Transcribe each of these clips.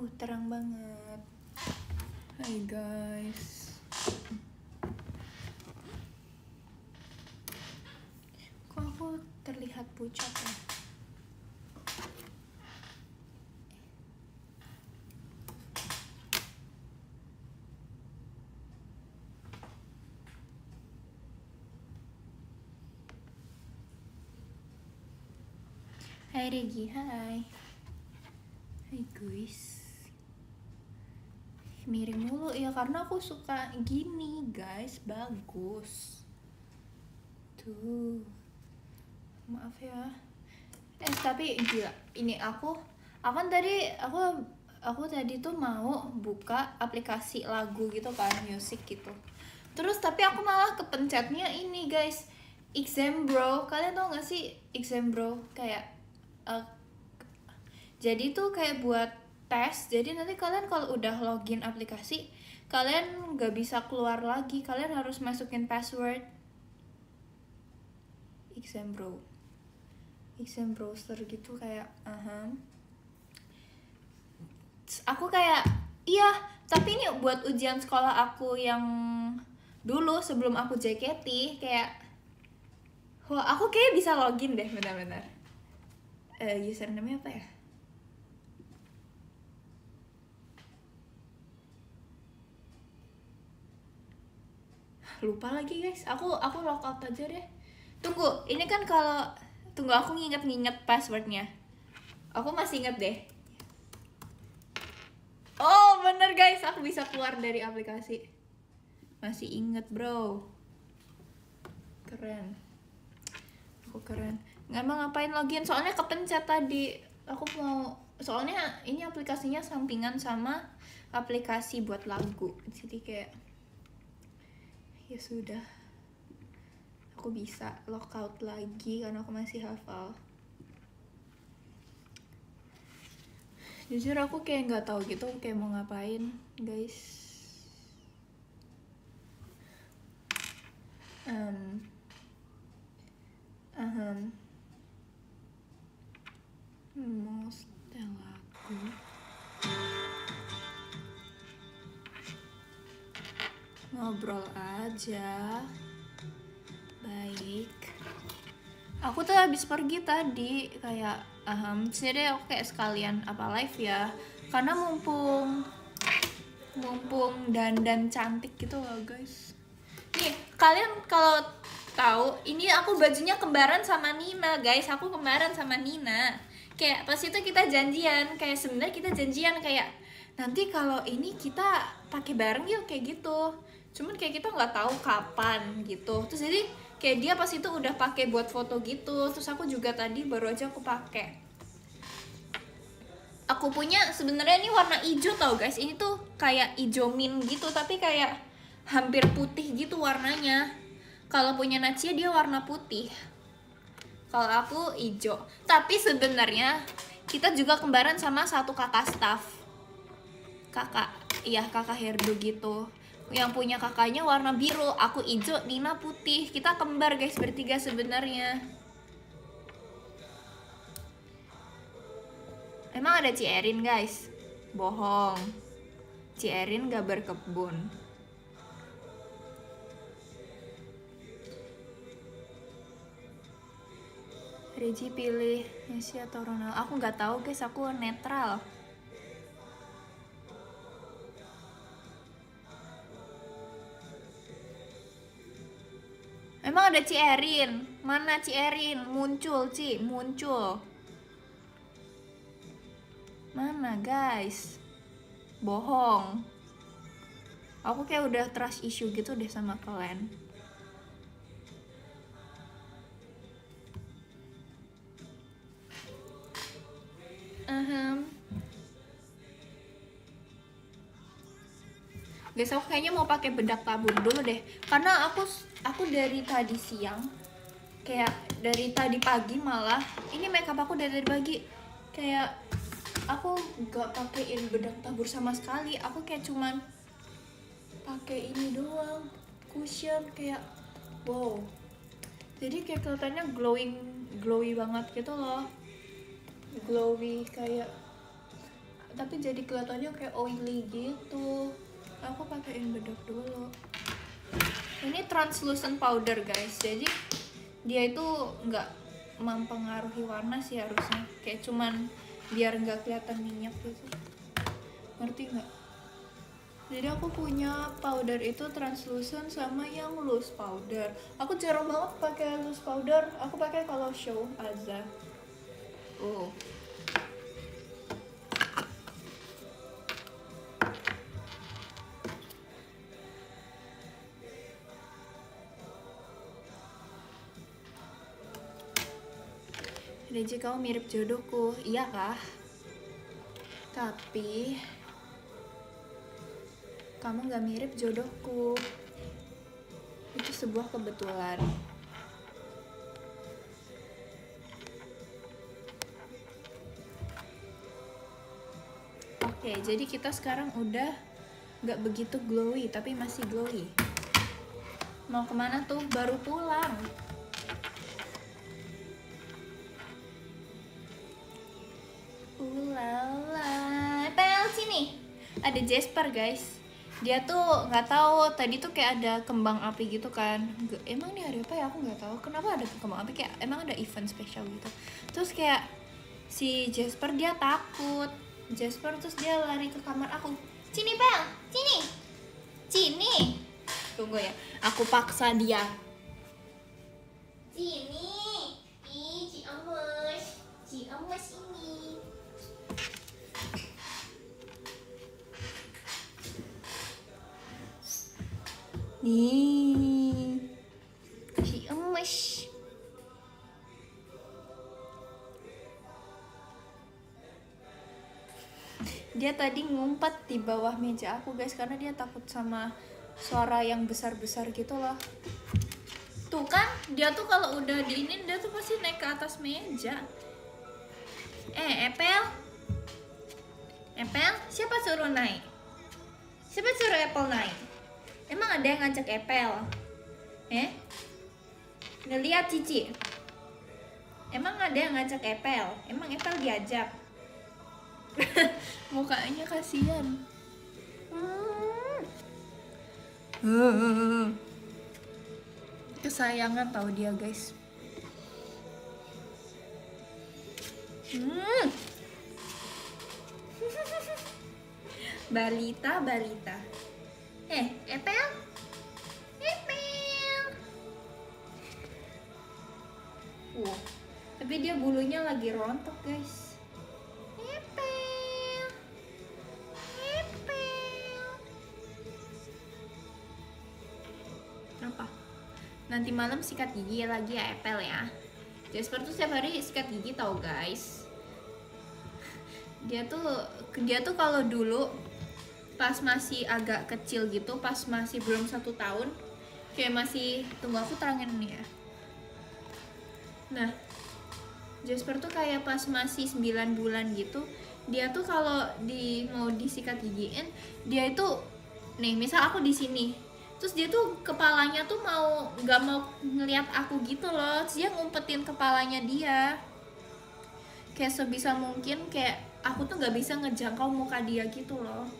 Terang banget. Hai guys. Kok aku terlihat pucat ya? Hai Regi, hai. Hai guys. Miring mulu ya karena aku suka gini guys, bagus. Tuh. Maaf ya. Tapi gila, ini aku kan tadi aku tadi tuh mau buka aplikasi lagu gitu kan, musik gitu. Terus tapi aku malah kepencetnya ini guys, Exambro. Kalian tau gak sih Exambro? Kayak jadi tuh kayak buat tes. Jadi nanti kalian kalau udah login aplikasi, kalian gak bisa keluar lagi. Kalian harus masukin password. Exam browser gitu kayak aku kayak iya, tapi ini buat ujian sekolah aku yang dulu sebelum aku JKT. Kayak wah, aku kayak bisa login deh, benar-benar. Username apa ya? Lupa lagi guys. Aku logout aja deh. Tunggu, ini kan kalau tunggu aku nginget passwordnya. Aku masih inget deh. Oh bener guys, aku bisa keluar dari aplikasi. Masih inget bro. Keren. Aku keren. Nggak mau ngapain login, soalnya kepencet tadi. Aku mau, soalnya ini aplikasinya sampingan sama aplikasi buat lagu. Jadi kayak ya sudah, aku bisa logout lagi karena aku masih hafal. Jujur aku kayak nggak tahu gitu kayak mau ngapain guys. Mau setel lagu. Ngobrol aja. Baik. Aku tuh habis pergi tadi kayak sini deh aku kayak sekalian apa live ya. Karena mumpung dandan cantik gitu loh guys. Nih, kalian kalau tahu ini aku bajunya kembaran sama Nina guys. Aku kembaran sama Nina. Kayak pas itu kita janjian, kayak sebenarnya kita janjian kayak nanti kalau ini kita pakai bareng yuk kayak gitu. Cuman kayak kita nggak tahu kapan gitu. Terus jadi kayak dia pas itu udah pakai buat foto gitu. Terus aku juga tadi baru aja aku pakai. Aku punya sebenarnya ini warna hijau tau guys. Ini tuh kayak hijau mint gitu tapi kayak hampir putih gitu warnanya. Kalau punya Nacia dia warna putih. Kalau aku hijau. Tapi sebenarnya kita juga kembaran sama satu kakak staff. Kakak Herdo gitu. Yang punya kakaknya warna biru, aku hijau, Nina putih. Kita kembar guys bertiga sebenarnya. Emang ada Ci Erin guys? Bohong. Ci Erin gak berkebun. Regi pilih Messi atau Ronaldo? Aku nggak tahu guys, aku netral. Emang ada Ci Erin? Mana Ci Erin? Muncul Ci, muncul. Mana guys? Bohong. Aku kayak udah trust issue gitu deh sama kalian. Guys, aku kayaknya mau pakai bedak tabur dulu deh, karena aku dari tadi siang, kayak dari tadi pagi malah, ini makeup aku dari tadi pagi, kayak aku gak pakein bedak tabur sama sekali. Aku kayak cuman pakai ini doang, cushion, kayak wow. Jadi kayak kelihatannya glowy banget gitu loh, glowy kayak tapi jadi kelihatannya kayak oily gitu. Aku pakaiin bedak dulu. Ini translucent powder guys, jadi dia itu nggak mempengaruhi warna sih harusnya, kayak cuman biar nggak kelihatan minyak gitu, ngerti nggak? Jadi aku punya powder itu translucent sama yang loose powder. Aku jarang banget pakai loose powder, aku pakai kalau show aja. Reji, kamu mirip jodohku, iya kah? Tapi kamu gak mirip jodohku. Itu sebuah kebetulan. Oke, jadi kita sekarang udah gak begitu glowy, tapi masih glowy. Mau kemana tuh? Baru pulang. Ulala, pel sini. Ada Jasper guys. Dia tuh nggak tahu tadi tuh kayak ada kembang api gitu kan. Emang ini hari apa ya? Aku nggak tahu. Kenapa ada kembang api? Kayak emang ada event spesial gitu. Terus kayak si Jasper dia takut. Jasper terus dia lari ke kamar aku. Sini pel, sini, sini. Tunggu ya. Aku paksa dia. Sini. Ih, Ci Emes ini. Nih, si emes. Dia tadi ngumpet di bawah meja aku guys, karena dia takut sama suara yang besar-besar gitu loh. Tuh kan, dia tuh kalau udah diinin dia tuh pasti naik ke atas meja. Apple, siapa suruh naik? Siapa suruh Apple naik? Emang ada yang ngajak Apple? Ngeliat Cici? Emang ada yang ngajak Apple? Emang Apple diajak? Mukanya kasihan. Kesayangan tahu dia guys. Balita. Apple. Tapi dia bulunya lagi rontok guys. Apple. Apa? Nanti malam sikat gigi lagi ya Apple ya. Jasper tuh setiap hari sikat gigi tau guys. Dia tuh kalau dulu pas masih agak kecil gitu, pas masih belum 1 tahun, kayak masih, tunggu aku terangin nih ya. Nah, Jasper tuh kayak pas masih 9 bulan gitu, dia tuh kalau mau disikat gigiin, dia itu nih, misal aku di sini, terus dia tuh kepalanya tuh nggak mau ngeliat aku gitu loh, terus dia ngumpetin kepalanya dia, kayak sebisa mungkin kayak aku tuh nggak bisa ngejangkau muka dia gitu loh.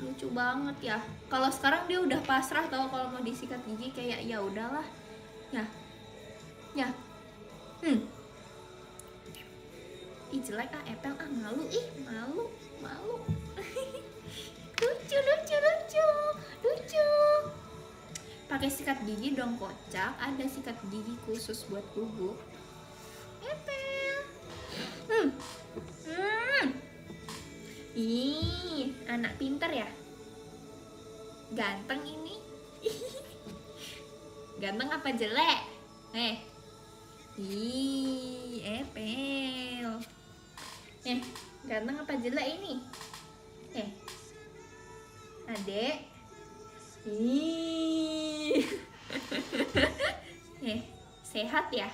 Lucu banget ya. Kalau sekarang dia udah pasrah tau kalau mau disikat gigi, kayak ya udahlah. Ya. Ih jelek Apple malu, malu. lucu. Pakai sikat gigi dong kocak, ada sikat gigi khusus buat bubuk. Apple. Ih, anak pinter ya. Ganteng ini. Ganteng apa jelek? Ih, Apple. Ganteng apa jelek ini? Adek. Ih. Sehat ya?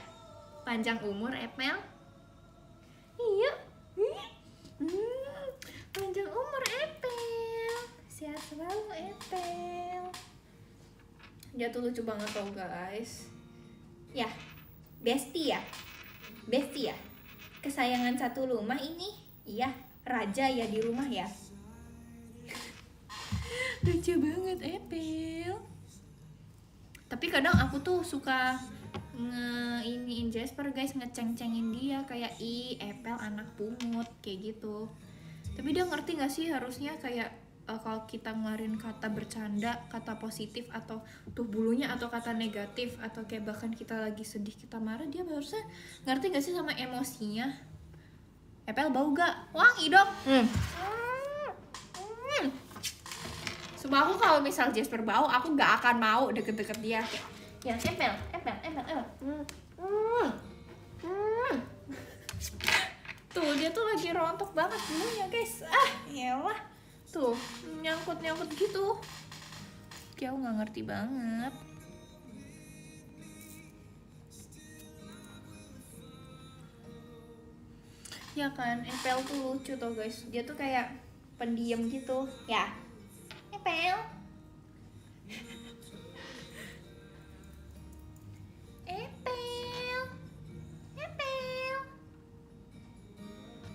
Panjang umur Apple? Iya. Panjang umur Apple. Sehat selalu Apple. Dia tuh lucu banget tau guys. Ya, bestie ya. Kesayangan satu rumah ini. Iya, raja ya di rumah ya. Lucu banget Epel. Tapi kadang aku tuh suka iniin Jasper guys, ngeceng-cengin dia kayak Epel anak pungut kayak gitu. Tapi dia ngerti gak sih harusnya kayak kalau kita ngeluarin kata bercanda, kata positif atau tuh bulunya atau kata negatif atau kayak bahkan kita lagi sedih, kita marah, dia harusnya ngerti gak sih sama emosinya. Epel bau gak? Wangi dong. Sumpah aku kalau misal Jasper bau, aku gak akan mau deket-deket dia kayak ya Epel. Tuh dia tuh lagi rontok banget bulunya guys. Yalah. Tuh nyangkut gitu. Kayak aku gak ngerti banget. Ya kan, Epel tuh lucu tuh guys. Dia tuh kayak pendiam gitu. Ya Epel.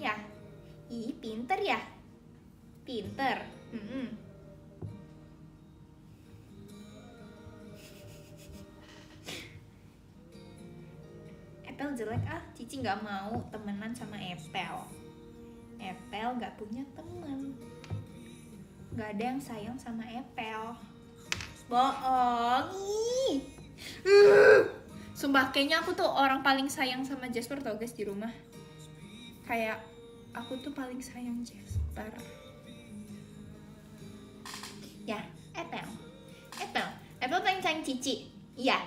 Ya, pinter ya. Pinter. Epel jelek Cici nggak mau temenan sama Epel. Epel nggak punya temen. Nggak ada yang sayang sama Epel. Bohong. Sumpah kayaknya aku tuh orang paling sayang sama Jasper tau guys di rumah. Kayak aku tuh paling sayang Jasper. Ya, Epel paling sayang Cici. Iya.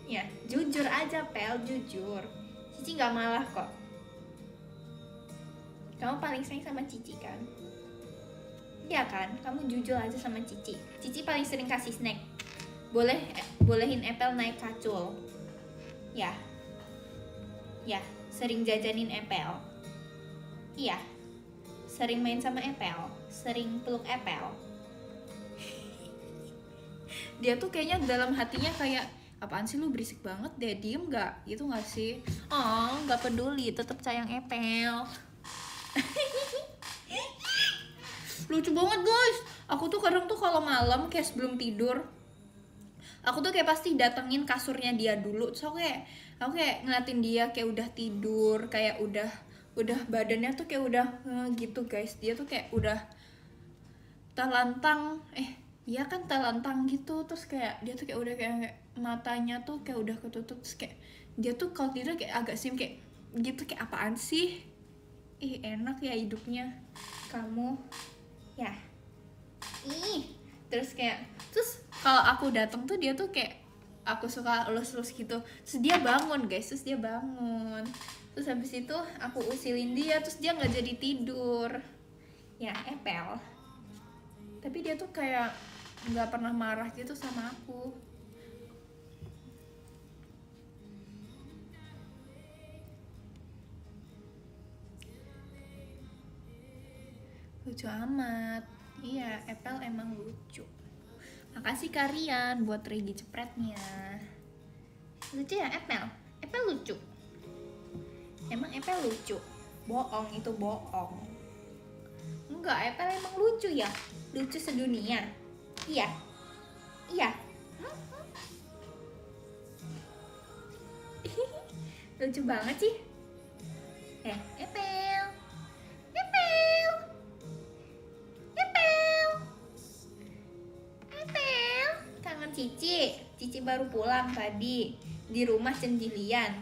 Ya, jujur aja Pel, jujur. Cici nggak malah kok. Kamu paling sayang sama Cici kan? Iya kan? Kamu jujur aja sama Cici. Cici paling sering kasih snack. Bolehin Epel naik kacul. Ya, sering jajanin Epel. Iya, sering main sama Epel, sering peluk Epel. Dia tuh kayaknya dalam hatinya kayak apaan sih lu berisik banget deh, diem gak? Gitu gak sih? Oh, gak peduli, tetap sayang Epel. Lucu banget guys. Aku tuh kadang tuh kalau malam kayak sebelum tidur, aku tuh kayak pasti datengin kasurnya dia dulu. So aku kayak ngeliatin dia kayak udah tidur, kayak udah badannya tuh kayak udah gitu guys. Dia tuh kayak udah telantang, iya kan telantang gitu. Terus kayak dia tuh kayak udah kayak matanya tuh kayak udah ketutup. Terus kayak dia tuh kalau tidur kayak agak kayak gitu, kayak apaan sih? Enak ya hidupnya kamu ya. Terus kalau aku datang tuh dia tuh kayak aku suka elus-elus gitu. Terus dia bangun guys, terus habis itu aku usilin dia, terus dia nggak jadi tidur. Ya Epel. Tapi dia tuh kayak nggak pernah marah gitu sama aku. Lucu amat. Iya, Epel emang lucu. Makasih kalian buat Regi Cepretnya. Lucu ya Epel? Epel lucu. Emang Epel lucu? Bohong, itu bohong. Enggak, Epel emang lucu ya. Lucu sedunia. Iya. Lucu banget sih. Epel. Kangen Cici baru pulang tadi. Di rumah sendirian.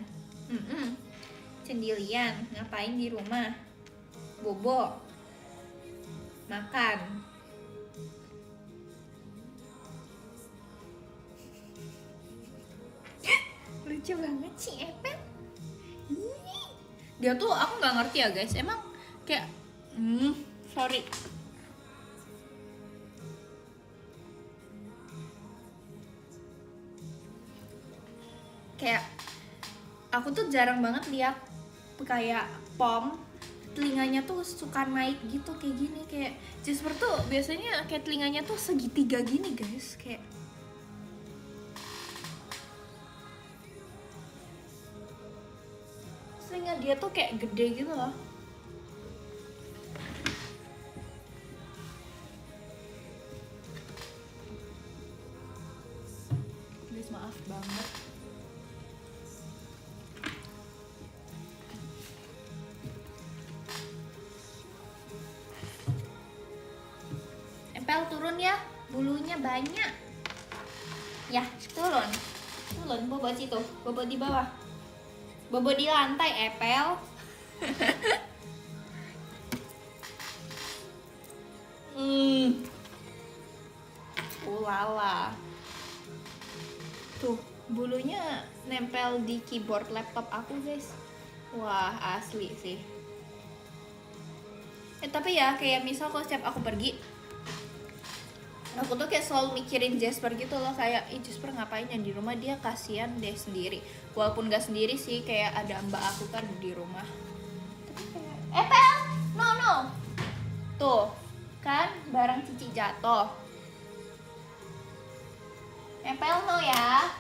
Sendirian, ngapain di rumah? Bobo. Makan. Lucu banget sih Epel. Dia tuh aku nggak ngerti ya guys. Emang kayak sorry. Kayak aku tuh jarang banget lihat kayak Pom telinganya tuh suka naik gitu kayak gini. Kayak Jasper tuh biasanya kayak telinganya tuh segitiga gini guys. Kayak dia tuh kayak gede gitu loh. Guys, maaf banget. Empel turun ya, bulunya banyak. Ya, turun. Turun, bobot situ, bobot di bawah. Bobot di lantai, Empel. Ulala. Tuh, bulunya nempel di keyboard laptop aku, guys. Wah, asli sih. Tapi ya, kayak misal kalau setiap aku pergi, aku tuh kayak selalu mikirin Jasper gitu loh. Kayak, Jasper ngapain ya di rumah, dia kasihan deh sendiri. Walaupun gak sendiri sih, kayak ada mbak aku kan di rumah. Tapi kayak, Pel! No! Tuh, kan barang Cici jatuh. Pel no ya.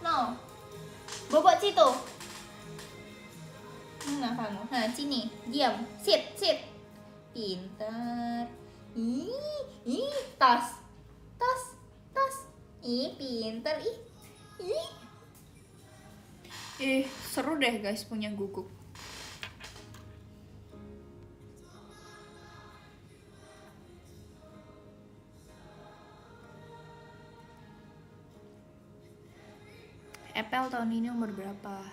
No. Bobot situ. Nah kamu, nah sini, diam, sit. Pintar. Ih, tas. Ih, pintar, ih. Seru deh guys punya guguk. Apple tahun ini umur berapa?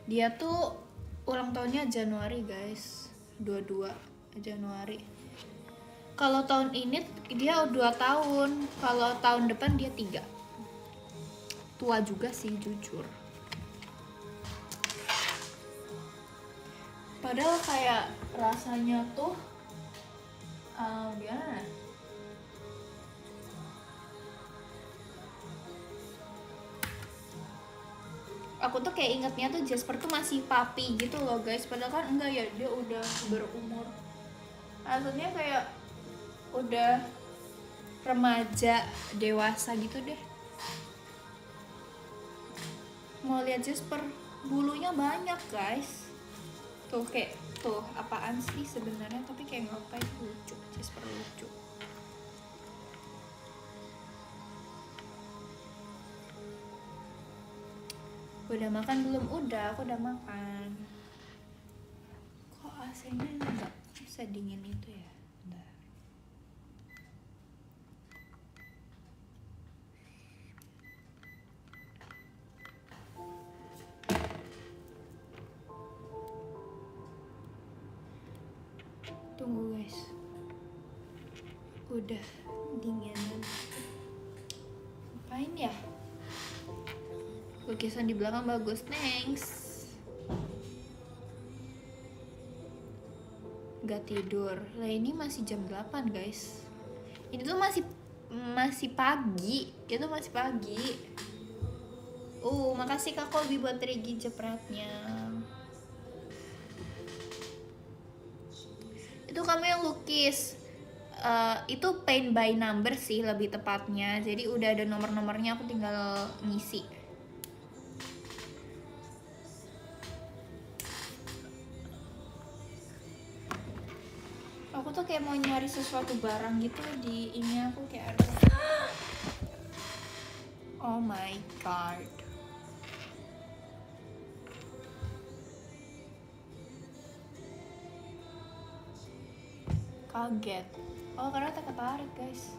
Dia tuh ulang tahunnya Januari guys, 22 Januari. Kalau tahun ini dia 2 tahun, kalau tahun depan dia 3. Tua juga sih jujur. Padahal kayak rasanya tuh gimana? Aku tuh kayak ingetnya tuh Jasper tuh masih papi gitu loh guys, padahal kan enggak ya, dia udah berumur. Maksudnya kayak udah remaja, dewasa gitu deh. Mau lihat Jasper, bulunya banyak guys. Tuh kayak, tuh apaan sih sebenarnya, tapi kayak ngapain, lucu, Jasper lucu. Udah makan belum? Udah, aku udah makan. Kok AC-nya nggak bisa dingin itu ya? Bentar. Tunggu guys. Udah dingin. Ngapain ya? Lukisan di belakang bagus, thanks. Gak tidur. Lah ini masih jam 8 guys. Ini tuh masih pagi. Itu masih pagi. Makasih Kak Kobi buat Regi jepretnya. Itu kamu yang lukis. Itu paint by number sih lebih tepatnya. Jadi udah ada nomor-nomornya, aku tinggal ngisi. Aku tuh kayak mau nyari sesuatu barang gitu di ini, aku kayak ada. Oh my god. Kaget. Oh karena tak ketarik guys.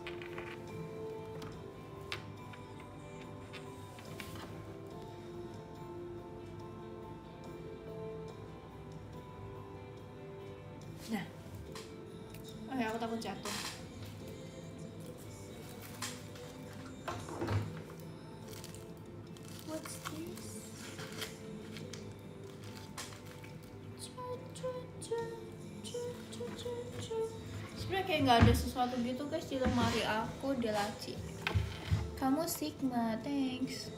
Nah. Oh ya, aku takut jatuh. What's this? Sebenernya kayak nggak ada sesuatu gitu guys di lemari aku, di laci. Kamu Sigma, thanks.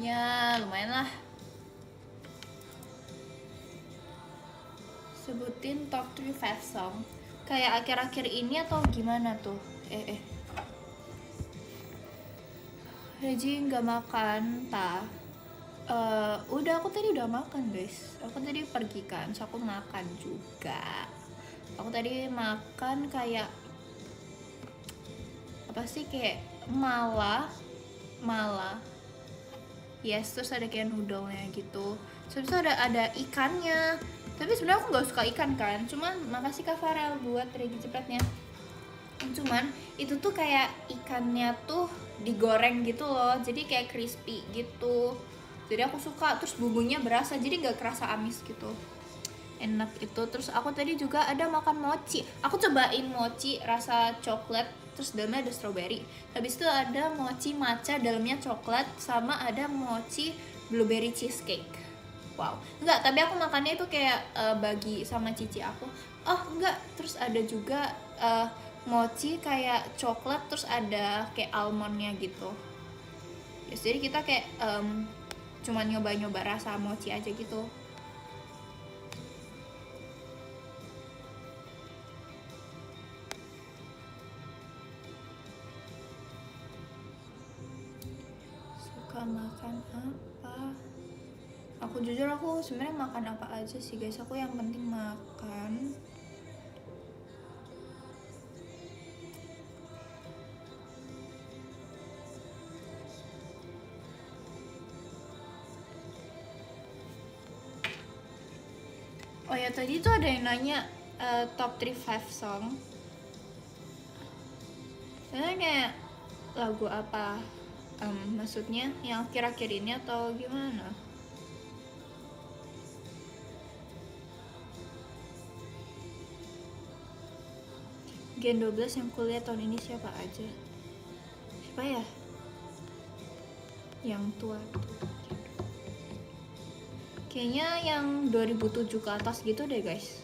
Ya lumayan lah. Sebutin top 3 fast song. Kayak akhir-akhir ini atau gimana tuh? Reji nggak makan, ta? Udah, aku tadi udah makan guys. Aku tadi pergi kan, so aku makan juga. Aku tadi makan kayak apa sih, kayak mala, mala. Yes, terus ada kayak noodle-nya gitu. Terus ada ikannya. Tapi sebenarnya aku nggak suka ikan kan. Cuman makasih Kak Farel buat regi cepetnya. Cuman itu tuh kayak ikannya tuh digoreng gitu loh, jadi kayak crispy gitu. Jadi aku suka, terus bumbunya berasa, jadi nggak kerasa amis gitu. Enak itu. Terus aku tadi juga ada makan mochi. Aku cobain mochi rasa coklat, terus dalamnya ada strawberry. Habis itu ada mochi matcha, dalamnya coklat, sama ada mochi blueberry cheesecake. Wow, enggak, tapi aku makannya itu kayak bagi sama cici aku. Oh enggak, terus ada juga mochi kayak coklat, terus ada kayak almondnya gitu. Yes, jadi kita kayak cuman nyoba-nyoba rasa mochi aja gitu. Suka makan apa? Aku jujur, aku sebenarnya makan apa aja sih guys. Aku yang penting makan. Oh ya, tadi tuh ada yang nanya top 3 5 song. Sebenarnya kayak lagu apa? Maksudnya yang akhir-akhir ini atau gimana? Gen 12 yang kuliah tahun ini siapa aja? Siapa ya? Yang tua tuh. Kayaknya yang 2007 ke atas gitu deh guys.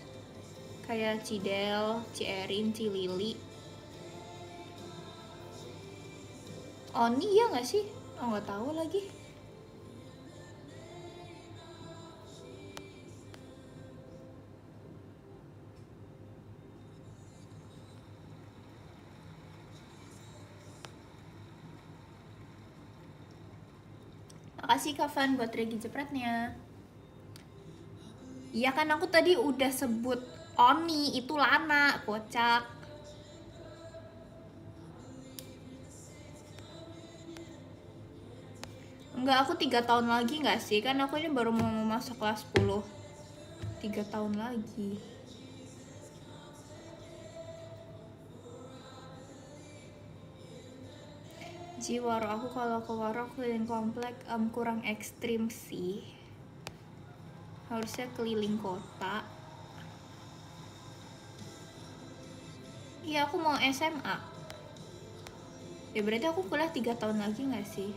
Kayak Cidel, Cierin, Cilili. Oni ya nggak sih? Oh nggak tahu lagi. Makasih Kavan buat regi jepretnya. Iya kan aku tadi udah sebut Oni, itu Lana, kocak. Enggak, aku 3 tahun lagi nggak sih? Kan aku ini baru mau masuk kelas 10. 3 tahun lagi. Ji, waro aku kalau ke waro keliling komplek kurang ekstrim sih. Harusnya keliling kota. Iya, aku mau SMA. Ya berarti aku kuliah 3 tahun lagi nggak sih?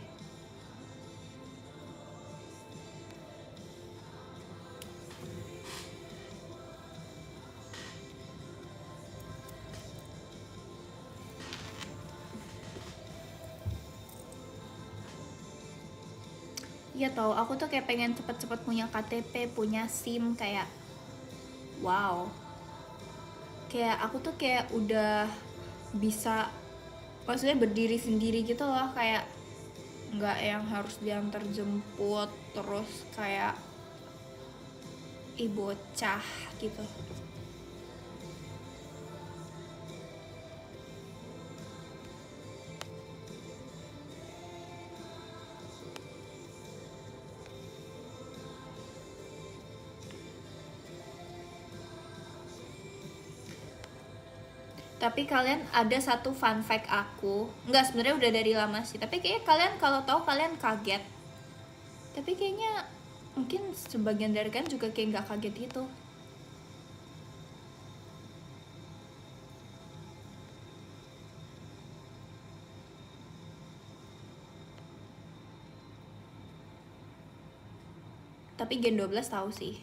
Iya tau, aku tuh kayak pengen cepet-cepet punya KTP, punya SIM, kayak wow. Kayak aku tuh kayak udah bisa, maksudnya berdiri sendiri gitu loh, kayak nggak yang harus diantar jemput, terus kayak bocah gitu. Tapi kalian ada satu fun fact aku, nggak, sebenarnya udah dari lama sih, tapi kayaknya kalian kalau tahu kalian kaget. Tapi kayaknya mungkin sebagian dari kalian juga kayak nggak kaget gitu. Tapi Gen 12 tahu sih.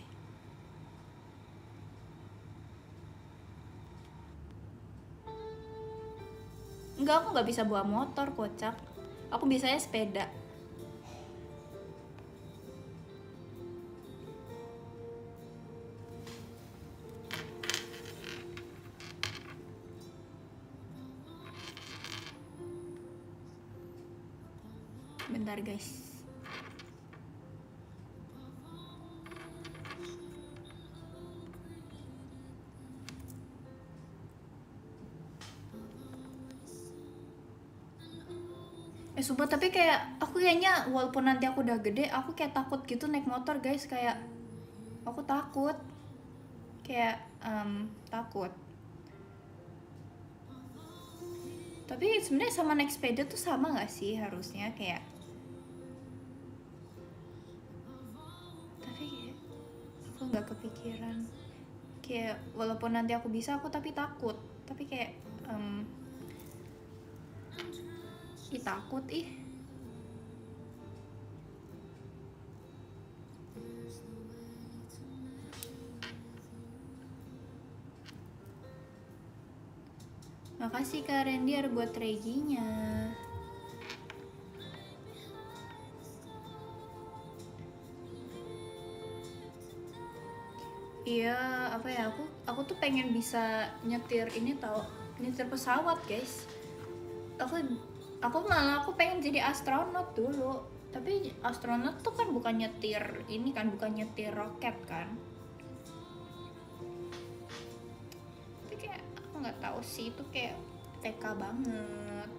Enggak, aku nggak bisa bawa motor, kocak. Aku bisanya sepeda. Bentar guys. Sumpah, tapi kayak aku kayaknya walaupun nanti aku udah gede, aku kayak takut gitu naik motor guys. Kayak aku takut, kayak takut. Tapi sebenarnya sama naik sepeda tuh sama nggak sih harusnya, kayak tapi kayak aku nggak kepikiran. Kayak walaupun nanti aku bisa, aku tapi takut. Tapi kayak takut ih. Makasih Kak Rendiar buat reginya. Iya, apa ya, aku tuh pengen bisa nyetir ini tau, nyetir pesawat guys. Aku pengen jadi astronot dulu. Tapi astronot tuh kan bukan nyetir ini kan, bukan nyetir roket kan. Tapi kayak aku nggak tahu sih, itu kayak TK banget.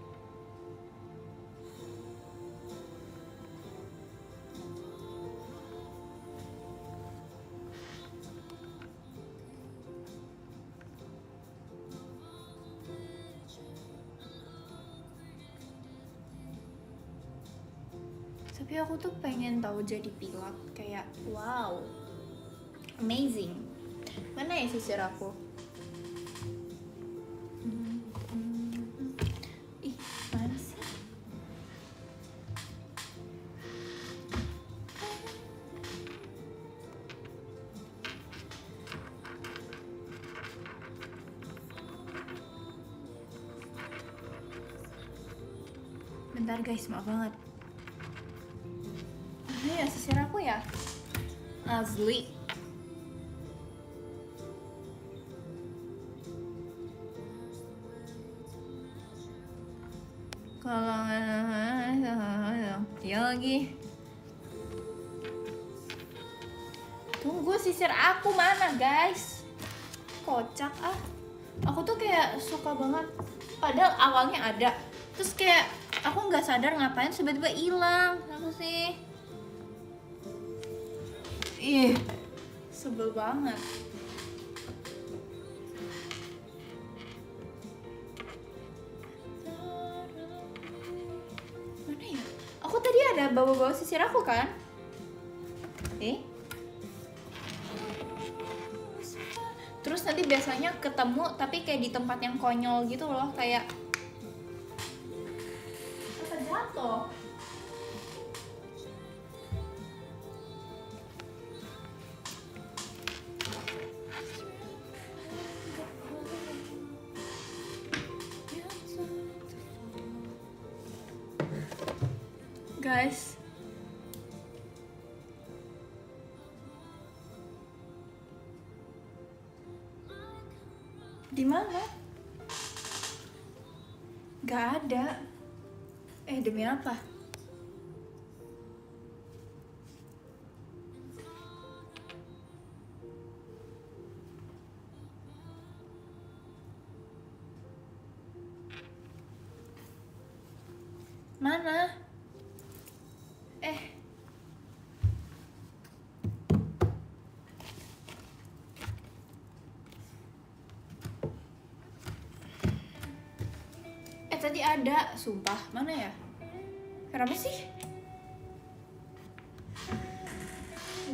Tapi aku tuh pengen tahu jadi pilot, kayak wow, amazing. Mana ya sisir aku? Ih, mana sih? Bentar guys, maaf banget. Mana ya sisir aku ya? Asli. Kalau ya lagi. Tunggu, sisir aku mana guys? Kocak ah. Aku tuh kayak suka banget. Padahal awalnya ada. Terus kayak aku nggak sadar ngapain tiba-tiba hilang. Apa sih? Ih, sebel banget. Mana ya? Aku tadi ada bawa-bawa sisir aku kan? Terus nanti biasanya ketemu tapi kayak di tempat yang konyol gitu loh, kayak apa jatuh. Guys, di mana? Gak ada. Demi apa? Mana? Tadi ada, sumpah. Mana ya? Kenapa sih?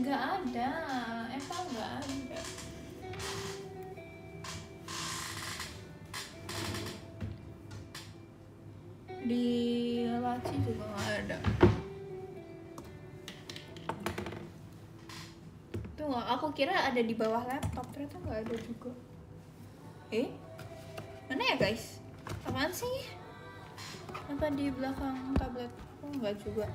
Nggak ada. Emang nggak ada. Di laci juga nggak ada. Tuh, aku kira ada di bawah laptop, ternyata nggak ada juga. Mana ya guys? Apaan sih? Apa di belakang tablet? Oh, enggak juga.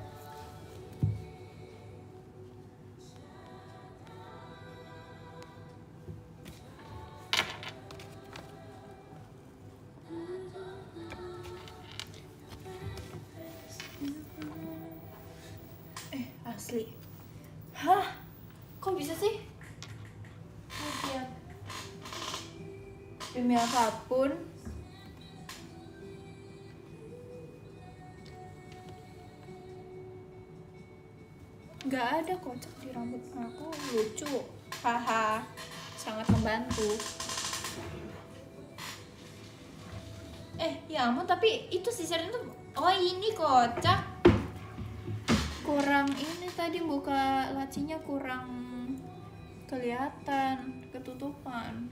Asli. Hah? Kok bisa sih? Lihat. Demi apapun. Nggak ada kocak di rambut aku, lucu, haha, sangat membantu. Ya ampun, tapi itu sisirnya tuh, oh ini kocak. Kurang ini tadi buka lacinya kurang kelihatan, ketutupan.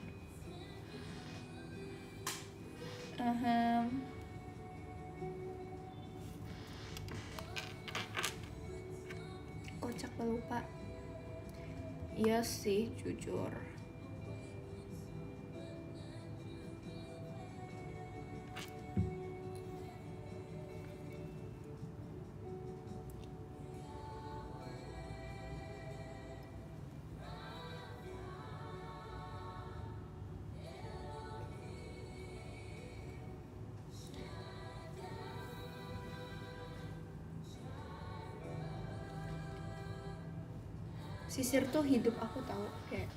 Kocak lupa. Iya sih, jujur. Sisir tuh hidup aku tahu, kayak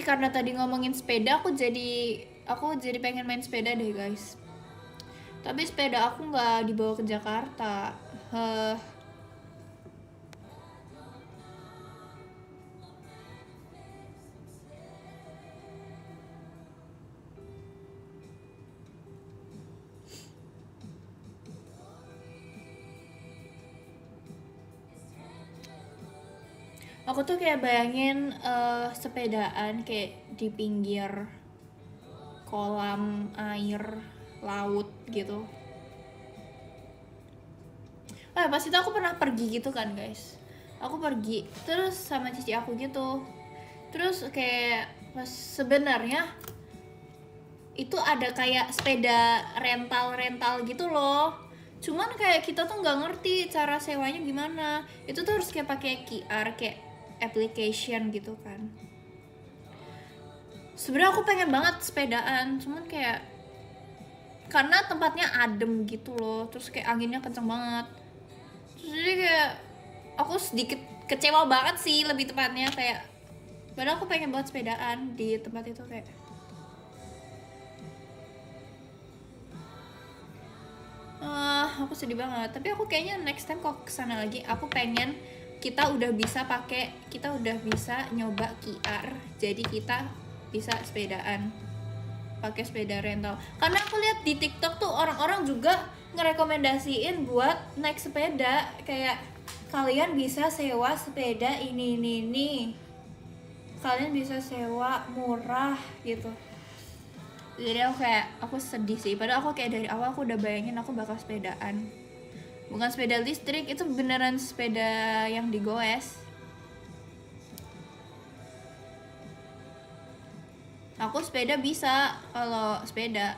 karena tadi ngomongin sepeda aku jadi pengen main sepeda deh guys. Tapi sepeda aku nggak dibawa ke Jakarta. Aku tuh kayak bayangin sepedaan kayak di pinggir kolam air laut gitu. Pas itu aku pernah pergi gitu kan guys. Aku pergi terus sama cici aku gitu. Terus kayak pas sebenarnya itu ada kayak sepeda rental gitu loh. Cuman kayak kita tuh nggak ngerti cara sewanya gimana. Itu tuh harus kayak pakai QR, kayak application gitu kan. Sebenarnya aku pengen banget sepedaan, cuman kayak karena tempatnya adem gitu loh, terus kayak anginnya kenceng banget. Terus jadi kayak aku sedikit kecewa banget sih, lebih tepatnya kayak padahal aku pengen banget sepedaan di tempat itu kayak. Aku sedih banget. Tapi aku kayaknya next time kok kesana lagi, aku pengen kita udah bisa nyoba QR, jadi kita bisa sepedaan pakai sepeda rental. Karena aku lihat di TikTok tuh orang-orang juga ngerekomendasiin buat naik sepeda, kayak kalian bisa sewa sepeda ini, kalian bisa sewa murah gitu. Jadi aku sedih sih, padahal aku kayak dari awal aku udah bayangin aku bakal sepedaan. Bukan sepeda listrik, itu beneran sepeda yang digoes. Aku sepeda bisa, kalau sepeda.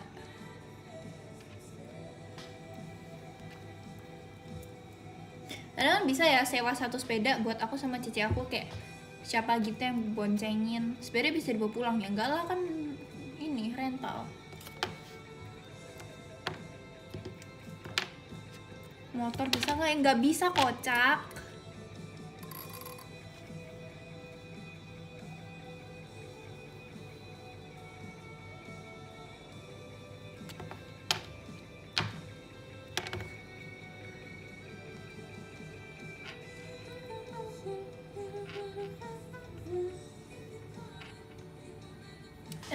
Kadang bisa ya sewa satu sepeda buat aku sama cici aku, kayak siapa gitu yang boncengin. Sepeda bisa dibawa pulang ya, enggak lah kan ini rental. Motor bisa nggak? Nggak bisa kocak.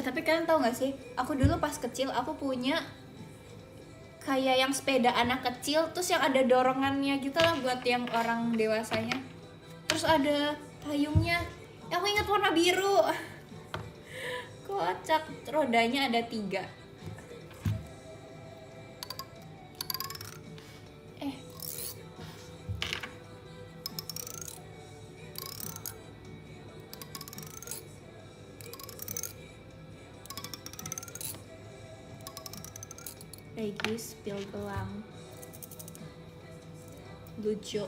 Tapi kalian tahu nggak sih? Aku dulu pas kecil aku punya kayak yang sepeda anak kecil, terus yang ada dorongannya gitu lah buat yang orang dewasanya. Terus ada payungnya. Aku ingat warna biru. Kocak, rodanya ada 3. Lagi spill gelang. Lucu.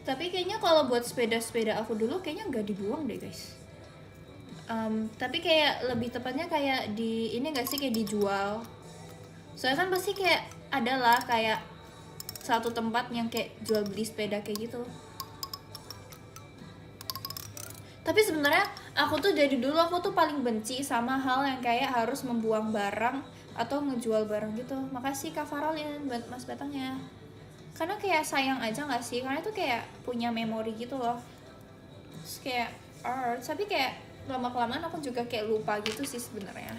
Tapi kayaknya kalau buat sepeda-sepeda aku dulu kayaknya nggak dibuang deh guys. Tapi kayak lebih tepatnya kayak di ini nggak sih, kayak dijual. Soalnya kan pasti kayak adalah kayak satu tempat yang kayak jual beli sepeda kayak gitu. Tapi sebenarnya aku tuh dari dulu aku tuh paling benci sama hal yang kayak harus membuang barang atau ngejual barang gitu. Makasih Kak Farol ya Mas Batangnya. Karena kayak sayang aja nggak sih? Karena itu kayak punya memori gitu loh. Terus kayak art, tapi kayak lama kelamaan aku juga kayak lupa gitu sih sebenarnya.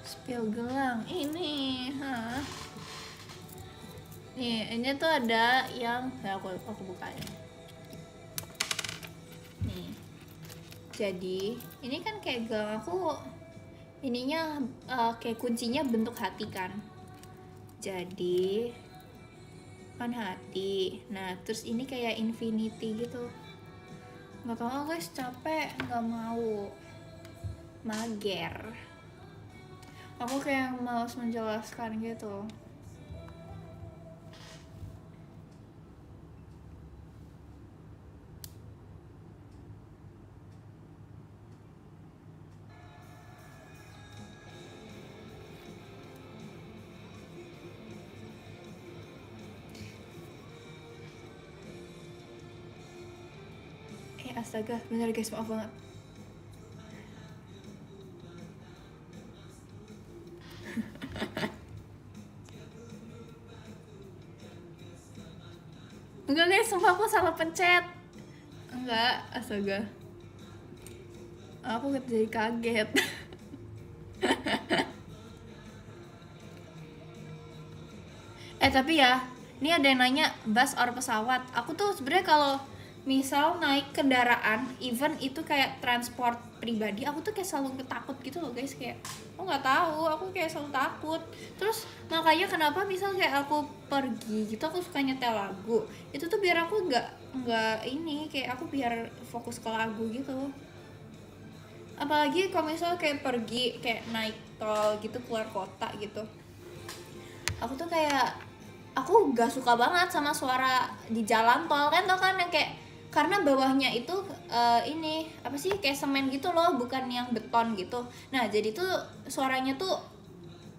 Spill gelang ini, hah? Nih, ini tuh ada yang ya aku buka ya. Nih. Jadi, ini kan kayak gelang aku ininya kayak kuncinya bentuk hati kan. Jadi kan hati. Nah, terus ini kayak infinity gitu. Nggak tahu guys, capek, nggak mau mager. Aku kayak malas menjelaskan gitu. Astaga, bener guys, maaf banget. Enggak guys, sumpah aku salah pencet. Enggak, astaga. Aku jadi kaget. Tapi ya, ini ada yang nanya bus or pesawat. Aku tuh sebenarnya kalau misal naik kendaraan, even itu kayak transport pribadi, aku tuh kayak selalu takut gitu loh guys, kayak aku nggak tahu, aku kayak selalu takut. Terus makanya kenapa misal kayak aku pergi gitu, aku suka nyetel lagu. Itu tuh biar aku nggak ini, kayak aku biar fokus ke lagu gitu. Apalagi kalau misal kayak pergi, kayak naik tol gitu keluar kota gitu. Aku tuh kayak aku gak suka banget sama suara di jalan tol kan, tau kan yang kayak karena bawahnya itu ini apa sih kayak semen gitu loh, bukan yang beton gitu. Nah jadi tuh suaranya tuh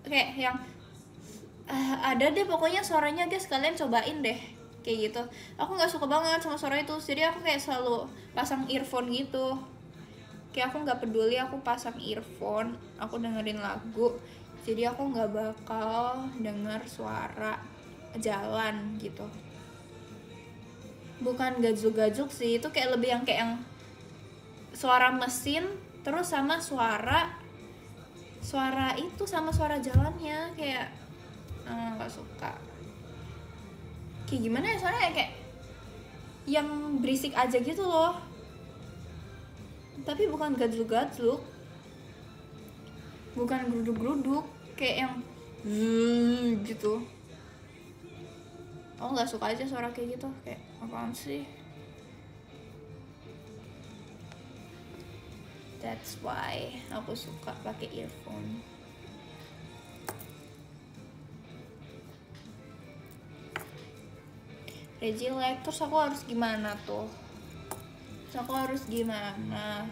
kayak yang ada deh pokoknya suaranya, guys kalian cobain deh kayak gitu. Aku nggak suka banget sama suara itu, jadi aku kayak selalu pasang earphone gitu. Kayak aku nggak peduli, aku pasang earphone, aku dengerin lagu, jadi aku nggak bakal denger suara jalan gitu. Bukan gajuk-gajuk sih, itu kayak lebih yang kayak yang suara mesin terus sama suara itu sama suara jalannya, kayak nggak suka. Kayak gimana ya, soalnya kayak yang berisik aja gitu loh, tapi bukan gajuk-gajuk, bukan geruduk-geruduk kayak yang gitu. Aku nggak suka aja suara kayak gitu, kayak apaan sih. That's why aku suka pakai earphone. Regilek, terus aku harus gimana tuh? Terus aku harus gimana?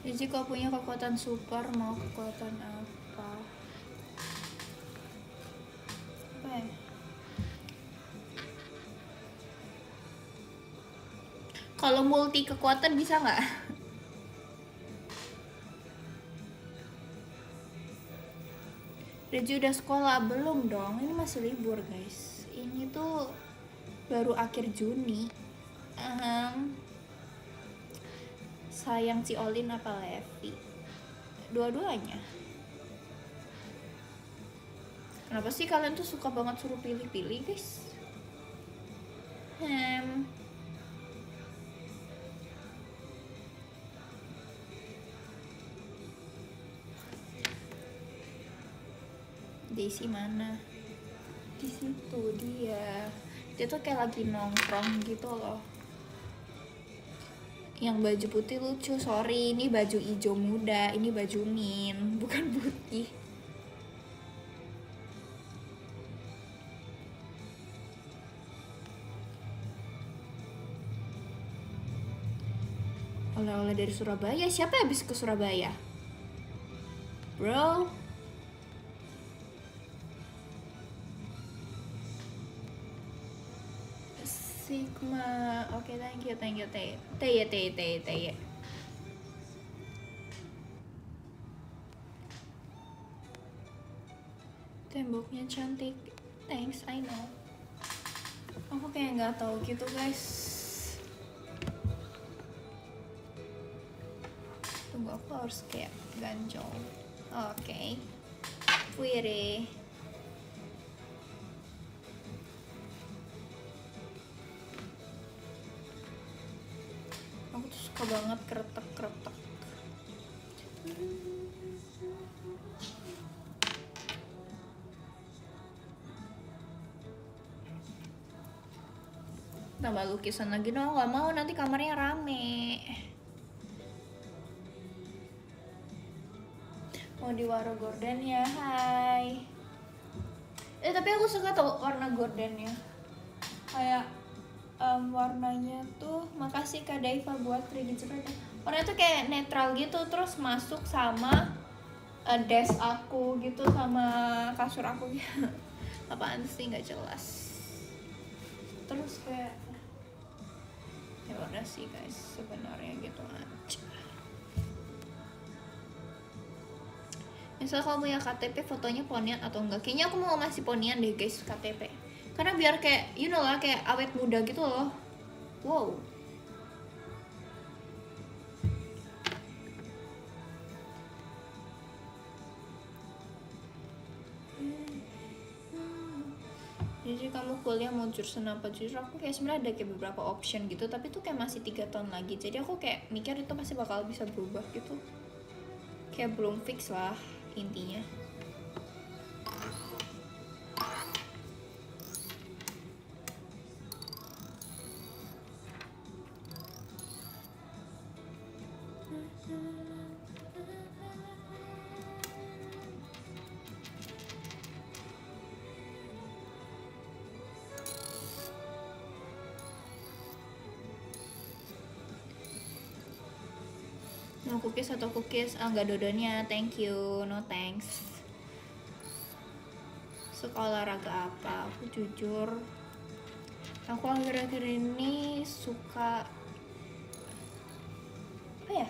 Jadi kalau punya kekuatan super, mau kekuatan apa? Apa ya? Kalau multi kekuatan bisa nggak? Reji udah sekolah? Belum dong, ini masih libur guys. Ini tuh baru akhir Juni. Sayang si Olin apa Levi? Dua-duanya. Kenapa sih kalian tuh suka banget suruh pilih-pilih guys? Daisy mana? Di situ dia. Dia tuh kayak lagi nongkrong gitu loh. Yang baju putih lucu, sorry, ini baju hijau muda, ini baju Min, bukan putih. Oleh-oleh dari Surabaya, siapa yang habis ke Surabaya? Bro, Sigma, oke, thank you, Teye. Temboknya cantik, thanks, I know. Aku kayak nggak tahu gitu guys. Tunggu, aku harus kayak ganjol. Oke, Wire. Aku tuh suka banget kretek. Tambah lukisan lagi dong, nggak mau nanti kamarnya rame. Mau di Waro Gorden ya, hai. Tapi aku suka tau warna gordennya. Kayak warnanya tuh, makasih Kak Daiva buat 3D spread. Warnanya tuh kayak netral gitu, terus masuk sama desk aku gitu, sama kasur aku gitu. Apaan sih, nggak jelas. Terus kayak ya udah sih guys, sebenarnya gitu aja. Misal kamu punya KTP, fotonya ponian atau enggak? Kayaknya aku mau masih ponian deh guys KTP, karena biar kayak you know lah, kayak awet muda gitu loh. Wow. Jadi kamu kuliah mau jurusan apa? Jujur aku kayak sebenarnya ada kayak beberapa option gitu, tapi tuh kayak masih 3 tahun lagi. Jadi aku kayak mikir itu pasti bakal bisa berubah gitu. Kayak belum fix lah intinya. Mau cookies atau cookies? Enggak, dua-duanya, thank you, no thanks. Suka olahraga apa? Aku jujur, aku akhir-akhir ini suka apa ya?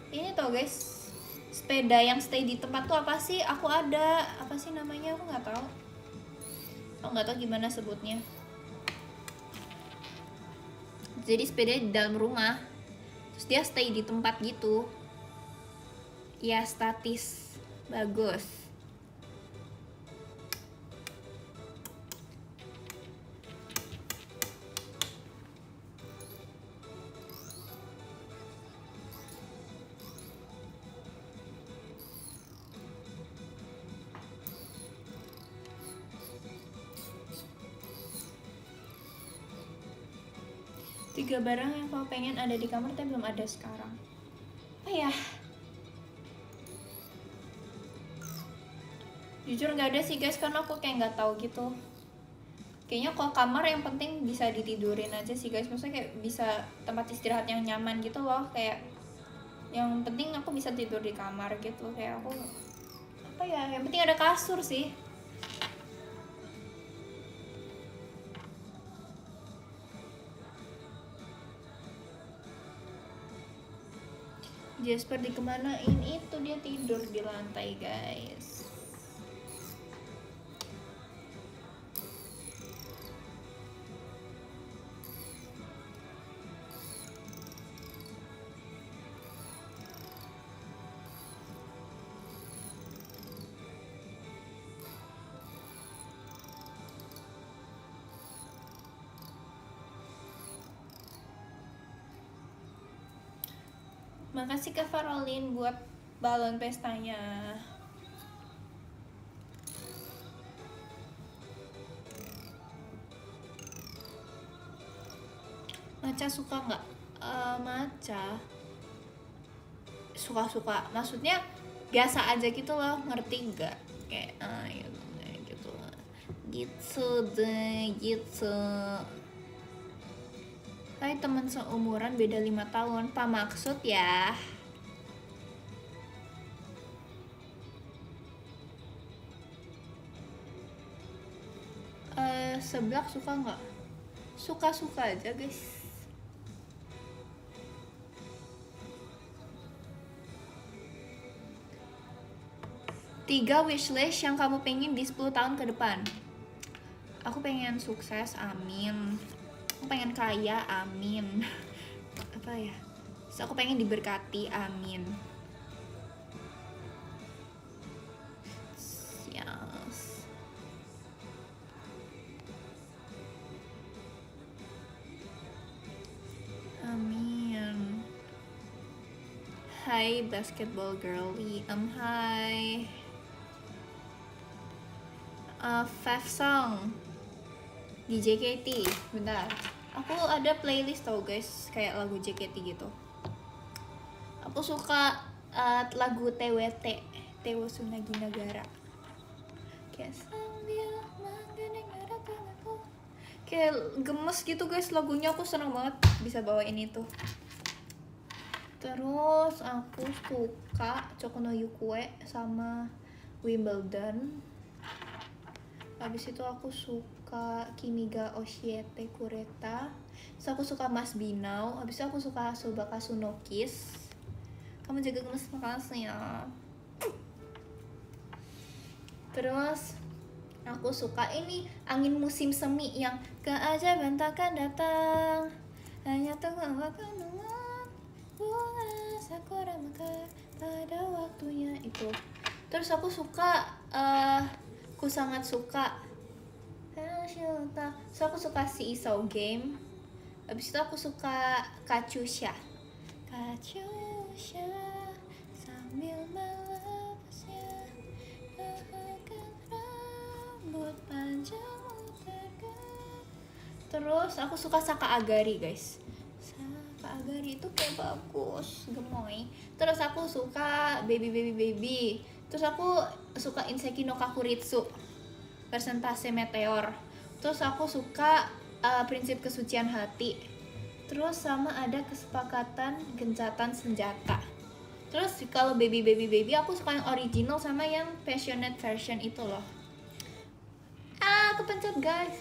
Ini tau guys, sepeda yang stay di tempat tuh apa sih? Aku ada, apa sih namanya? Aku nggak tahu. Aku nggak tahu gimana sebutnya. Jadi sepeda di dalam rumah, terus dia stay di tempat gitu. Ya statis, bagus. Tiga barang yang kau pengen ada di kamar tapi belum ada sekarang. Apa ya? Jujur nggak ada sih guys, karena aku kayak nggak tahu gitu. Kayaknya kalau kamar yang penting bisa ditidurin aja sih guys. Maksudnya kayak bisa tempat istirahat yang nyaman gitu loh. Kayak yang penting aku bisa tidur di kamar gitu. Kayak aku apa ya? Yang penting ada kasur sih. Jasper dikemanain? Itu dia tidur di lantai guys. Makasih ke Farolin buat balon pestanya. Maca suka nggak? Maca suka-suka, maksudnya biasa aja gitu loh, ngerti nggak? Kayak gitu gitu deh gitu. Hai teman seumuran beda 5 tahun, apa maksud ya? Seblak suka nggak? Suka-suka aja guys. Tiga wishlist yang kamu pengen di 10 tahun ke depan. Aku pengen sukses, amin. Aku pengen kaya, amin. Apa ya? So, aku pengen diberkati, amin. Yes. Amin. Hai basketball girly, hi. Five song di JKT, bentar. Aku ada playlist tau guys, kayak lagu JKT gitu. Aku suka lagu TWT, Tewo Sunagi Nagara. Kayak gemes gitu guys lagunya, aku seneng banget bisa bawain itu. Terus aku suka Choco no Yukue sama Wimbledon. Habis itu aku suka Kimi ga Oshiete Kureta. Terus aku suka Mas Binau. Habis itu aku suka Sobakasu no Kiss. Kamu juga gemes, makasih ya. Terus aku suka ini Angin Musim Semi yang keajaiban takkan datang, hanya tunggu akan nunggu bunga sakura mekar pada waktunya itu. Terus aku suka aku sangat suka so aku suka si Isau Game. Habis itu aku suka Katyusha sambil melepasnya akan rambut panjangmu tergerak. Terus aku suka Saka Agari guys. Saka Agari itu kayak bagus, gemoy. Terus aku suka Baby Baby Baby. Terus aku suka Inseki no Kakuritsu, persentase meteor. Terus aku suka prinsip kesucian hati. Terus sama ada kesepakatan gencatan senjata. Terus kalau Baby Baby Baby aku suka yang original sama yang passionate version itu loh. Kepencet guys.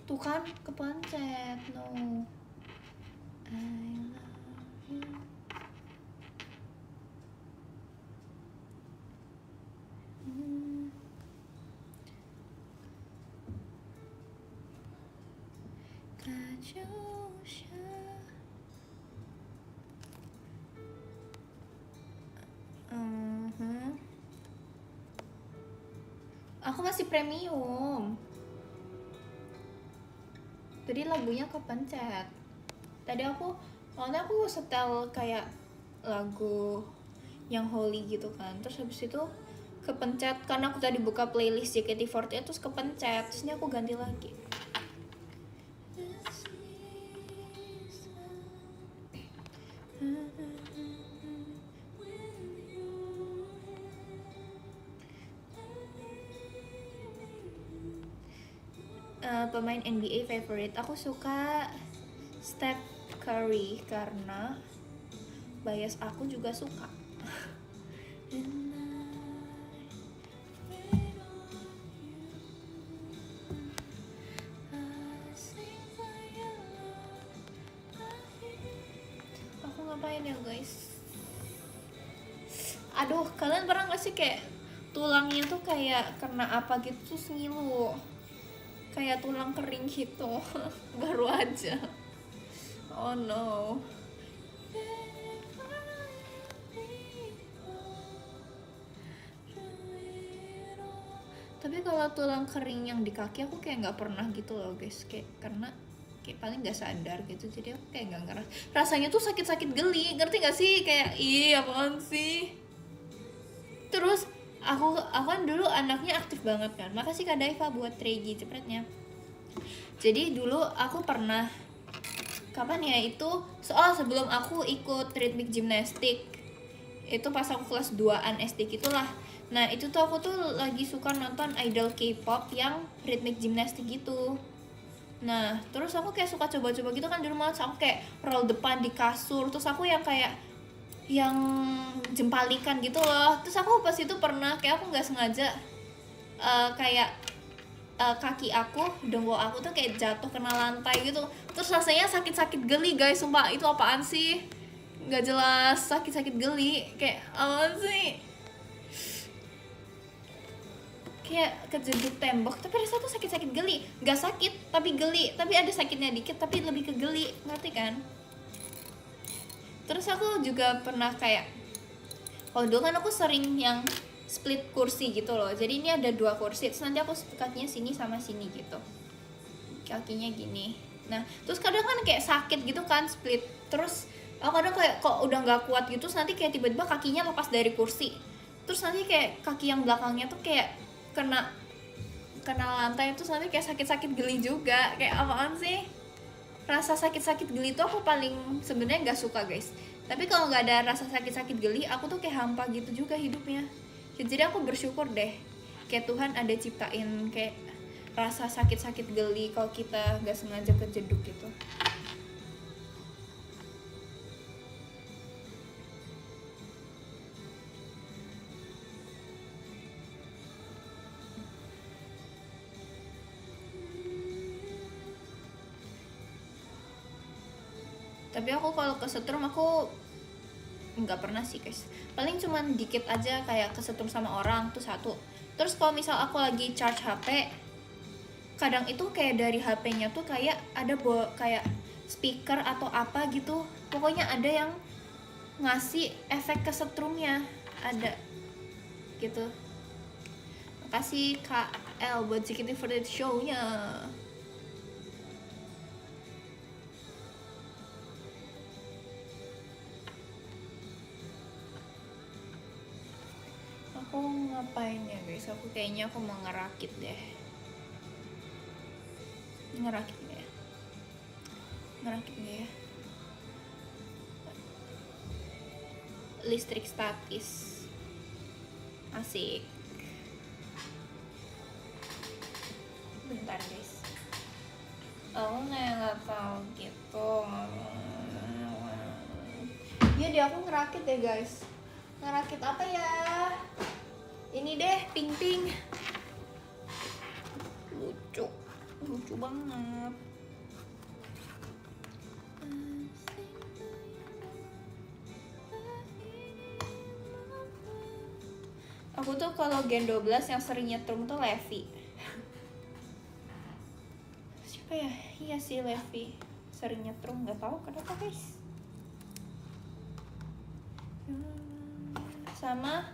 Tuh kan kepencet. No, I love you. Aku masih premium. Tadi lagunya kepencet. Tadi soalnya aku setel kayak lagu yang holy gitu kan. Terus habis itu kepencet karena aku tadi buka playlist JKT48 terus kepencet. Terus ini aku ganti lagi. Pemain NBA favorite aku suka Steph Curry karena bias aku juga suka. Aku ngapain ya guys? Aduh, kalian pernah gak sih kayak tulangnya tuh kayak kena apa gitu terus ngilu, kayak tulang kering gitu. Baru aja. Oh no. Tapi kalau tulang kering yang di kaki aku kayak nggak pernah gitu loh guys, kayak karena kayak paling nggak sadar gitu, jadi aku kayak nggak ngerasa rasanya tuh sakit-sakit geli, ngerti gak sih? Kayak ih apaan sih. Terus aku kan dulu anaknya aktif banget kan, makasih Kak Daiva buat Regi jepretnya. Jadi dulu aku pernah kapan ya itu, soal sebelum aku ikut ritmik gimnastik itu pas aku kelas 2an SD gitulah. Nah itu tuh aku tuh lagi suka nonton idol K-pop yang ritmik gimnastik gitu. Nah terus aku kayak suka coba-coba gitu kan di rumah, terus aku kayak roll depan di kasur, terus aku yang kayak yang jempalikan gitu loh. Terus aku pas itu pernah kayak aku nggak sengaja kayak kaki aku, dengkul aku tuh kayak jatuh kena lantai gitu. Terus rasanya sakit-sakit geli guys, sumpah itu apaan sih? Nggak jelas, sakit-sakit geli, kayak apaan sih? Kayak kejeduk tembok, tapi rasanya tuh sakit-sakit geli. Nggak sakit, tapi geli. Tapi ada sakitnya dikit, tapi lebih ke geli, ngerti kan? Terus aku juga pernah kayak, kalau dulu kan aku sering yang split kursi gitu loh. Jadi ini ada 2 kursi, terus nanti aku kakinya sini sama sini gitu. Kakinya gini. Nah, terus kadang kan kayak sakit gitu kan split. Terus aku kadang kayak kok udah nggak kuat gitu, terus nanti kayak tiba-tiba kakinya lepas dari kursi. Terus nanti kayak kaki yang belakangnya tuh kayak kena lantai, terus nanti kayak sakit-sakit geli juga. Kayak apaan sih? Rasa sakit-sakit geli tuh aku paling sebenarnya nggak suka guys. Tapi kalau nggak ada rasa sakit-sakit geli, aku tuh kayak hampa gitu juga hidupnya. Jadi aku bersyukur deh, kayak Tuhan ada ciptain kayak rasa sakit-sakit geli kalau kita nggak sengaja kejeduk gitu. Tapi aku kalau kesetrum aku nggak pernah sih guys, paling cuman dikit aja kayak kesetrum sama orang tuh satu. Terus kalau misal aku lagi charge HP, kadang itu kayak dari HP-nya tuh kayak ada kayak speaker atau apa gitu, pokoknya ada yang ngasih efek kesetrumnya, ada gitu. Makasih Kak L buat JKT48 show-nya. Aku ngapain ya guys, aku kayaknya aku mau ngerakit deh. Ngerakit ya listrik statis, asik. Bentar guys, aku nggak tahu gitu. Ya deh aku ngerakit deh guys. Ngerakit apa ya? Ini deh, pink lucu banget. Aku tuh kalau Gen 12 yang sering nyetrum tuh Levi. Siapa ya? Iya sih Levi, sering nyetrum, nggak tahu kenapa guys. Sama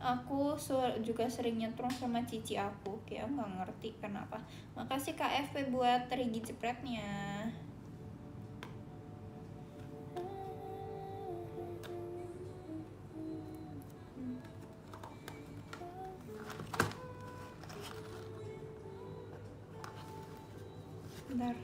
aku juga sering nyetrum sama cici aku, kayak nggak ngerti kenapa. Makasih KFP buat Regi jepretnya. Bentar.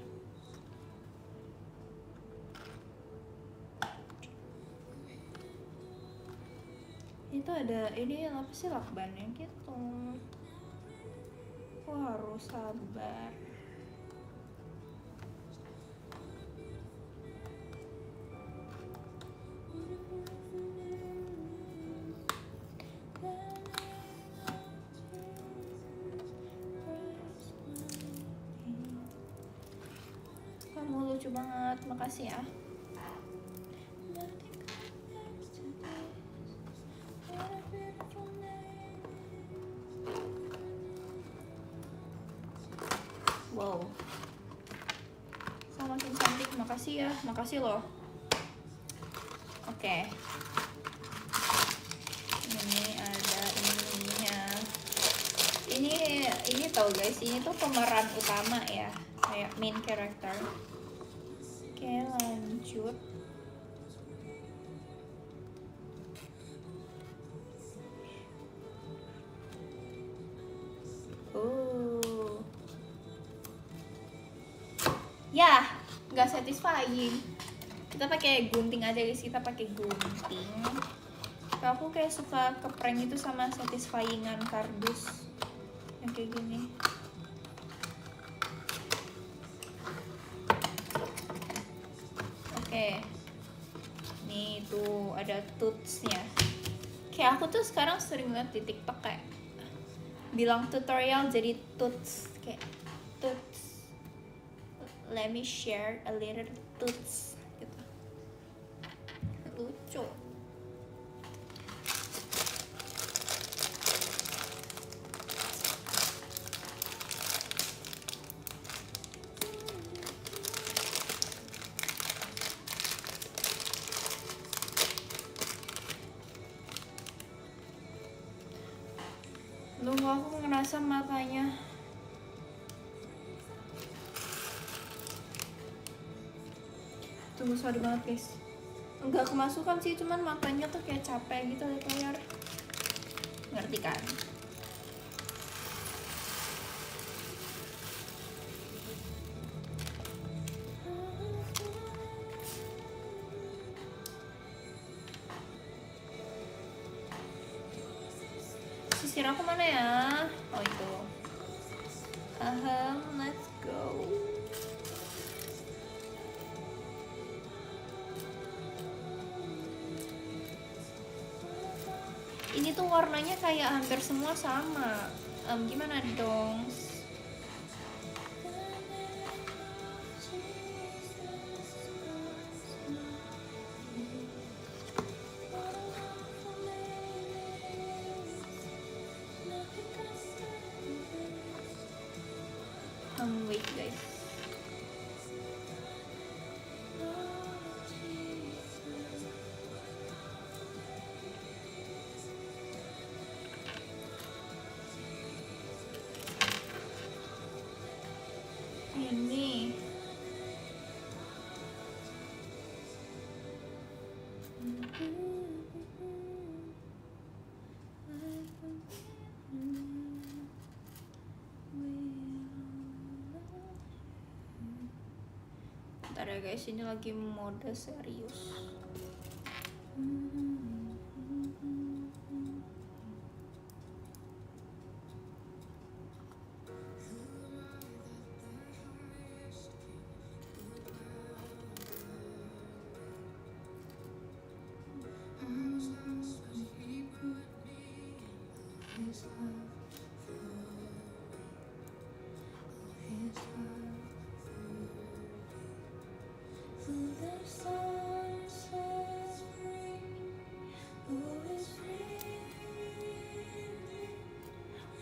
Itu ada ini apa sih lakbannya gitu. Aku harus sabar. Kamu lucu banget, makasih ya. Wow, sama makin cantik, makasih ya, makasih loh. Oke. Ini ada ininya. Ini tahu guys, ini tuh pemeran utama ya, kayak main character. Oke, lanjut. Ya, nggak satisfying. Kita pakai gunting aja guys, kita pakai gunting. Aku kayak suka keprank itu sama satisfyingan kardus yang kayak gini. Oke, nih tuh ada tootsnya. Kayak aku tuh sekarang sering lihat di TikTok kayak bilang tutorial jadi toots, kayak toots. Let me share a little toots gitu. Lucu. Tunggu, aku ngerasa matanya. Tunggu, sorry banget guys. Enggak kemasukan sih, cuman matanya tuh kayak capek gitu liat layar. Ngerti kan? Sisir aku mana ya? Oh itu. Let's go. Ini tuh warnanya kayak hampir semua sama. Gimana dong? Wait guys. Ini bentar ya guys, ini lagi mode serius.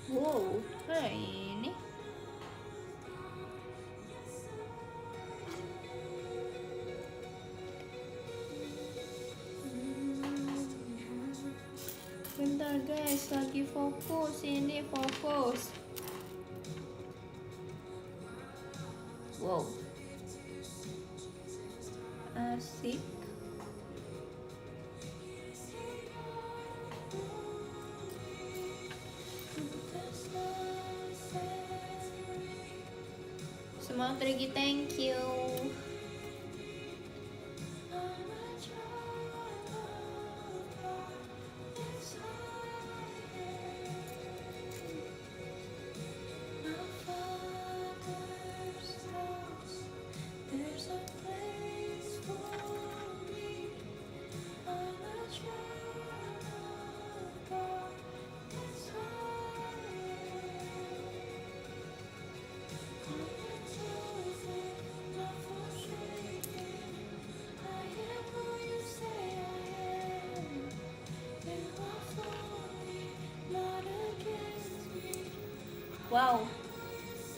Wow, kayak ini. Bentar guys, lagi fokus, ini fokus. Wow, asik. Semangat Rigi, thank you. Wow,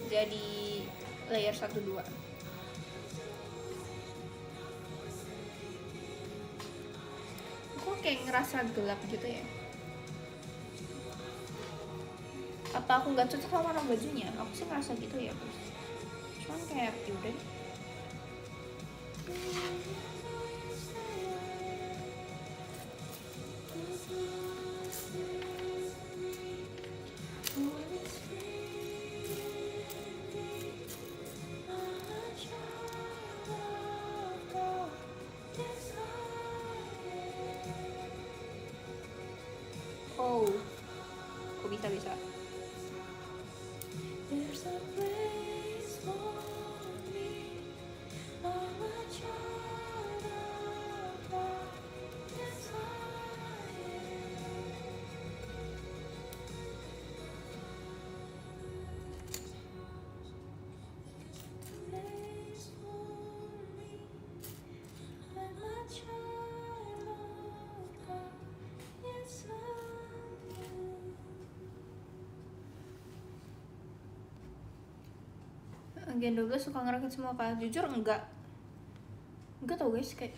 jadi layer 1-2. Aku kayak ngerasa gelap gitu ya. Apa aku nggak cocok sama warna bajunya? Aku sih ngerasa gitu ya, Bos. Cuman kayak yaudah deh. Oh, kok bisa? Gen 12 suka ngerakit semua kah? Jujur enggak tau guys, kayak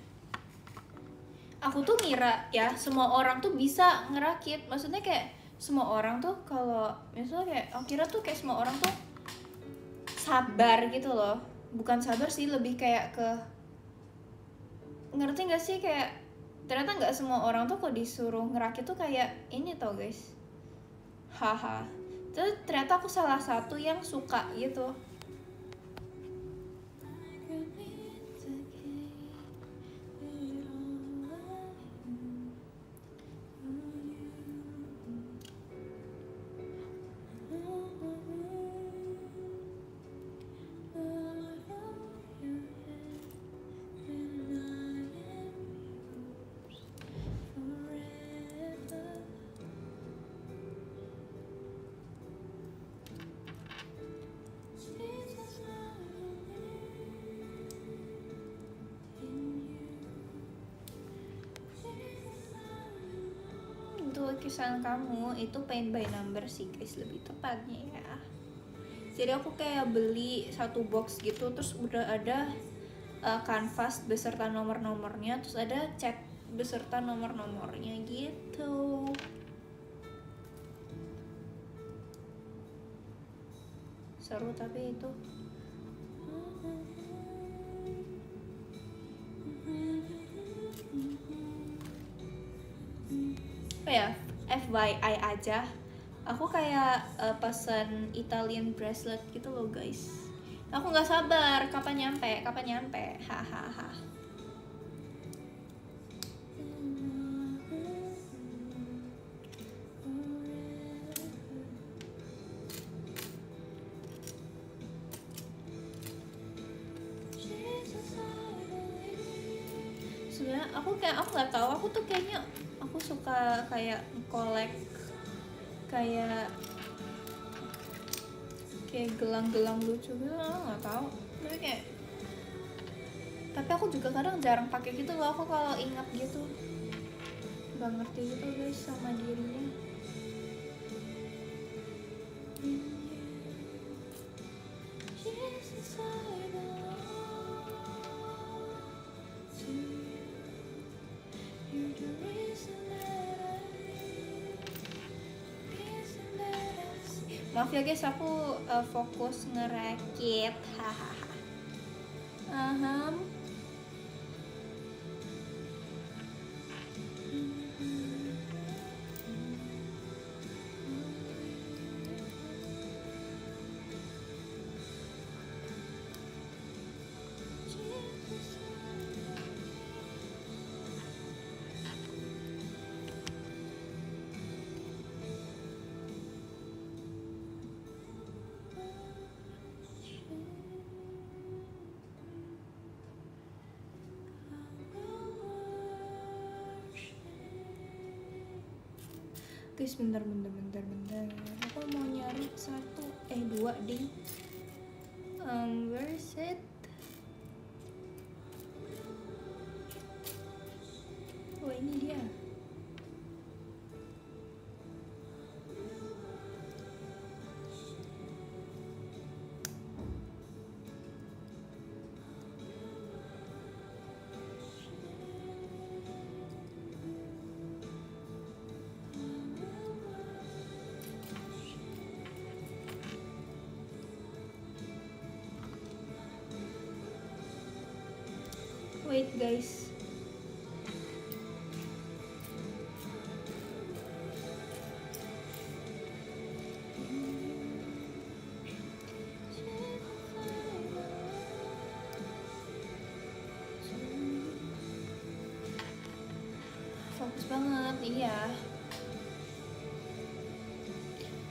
aku tuh ngira ya semua orang tuh bisa ngerakit. Maksudnya kayak semua orang tuh kalau misalnya kayak aku kira tuh kayak semua orang tuh sabar gitu loh. Bukan sabar sih, lebih kayak ke, ngerti gak sih, kayak ternyata nggak semua orang tuh kalau disuruh ngerakit tuh kayak ini tau guys. Haha. Terus ternyata aku salah satu yang suka gitu. Lukisan kamu itu paint by number sih guys, lebih tepatnya ya. Jadi aku kayak beli satu box gitu, terus udah ada kanvas beserta nomor-nomornya, terus ada cat beserta nomor-nomornya gitu. Seru tapi itu apa ya, FYI aja, aku kayak pesen Italian bracelet gitu loh guys. Aku nggak sabar kapan nyampe, hahaha. Sebenarnya aku nggak tahu, aku tuh kayaknya aku suka kayak collect kayak gelang-gelang lucu gitu, nggak tahu, tapi aku juga kadang jarang pakai gitu loh. Aku kalau ingat gitu nggak ngerti gitu guys sama dirinya. Maaf ya guys, aku fokus ngerakit, hahaha. Guys, bentar. Aku mau nyari dua ding. Where is it? Oh, ini dia. Wait guys. Fokus banget, iya.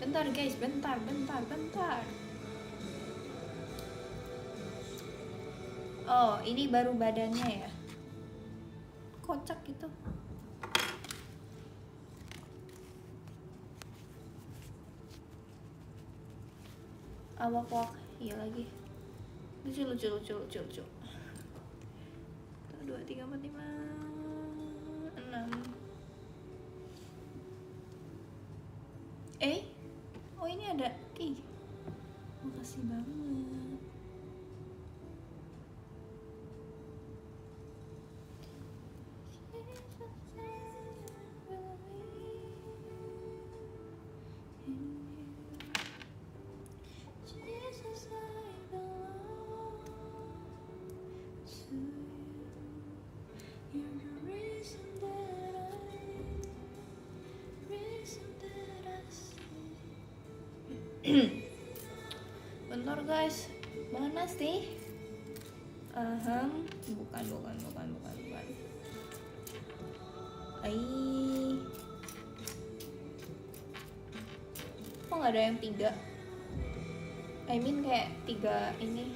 Bentar guys, bentar. Oh, ini baru badannya ya. Kocak gitu. Awak-awak, iya lagi. Lucu. 1, 2, 3, 4, 5, 6. Oh ini ada. Ih, makasih banget. Bentar guys, mana sih? Bukan. Kok nggak ada yang 3? I mean kayak 3 ini.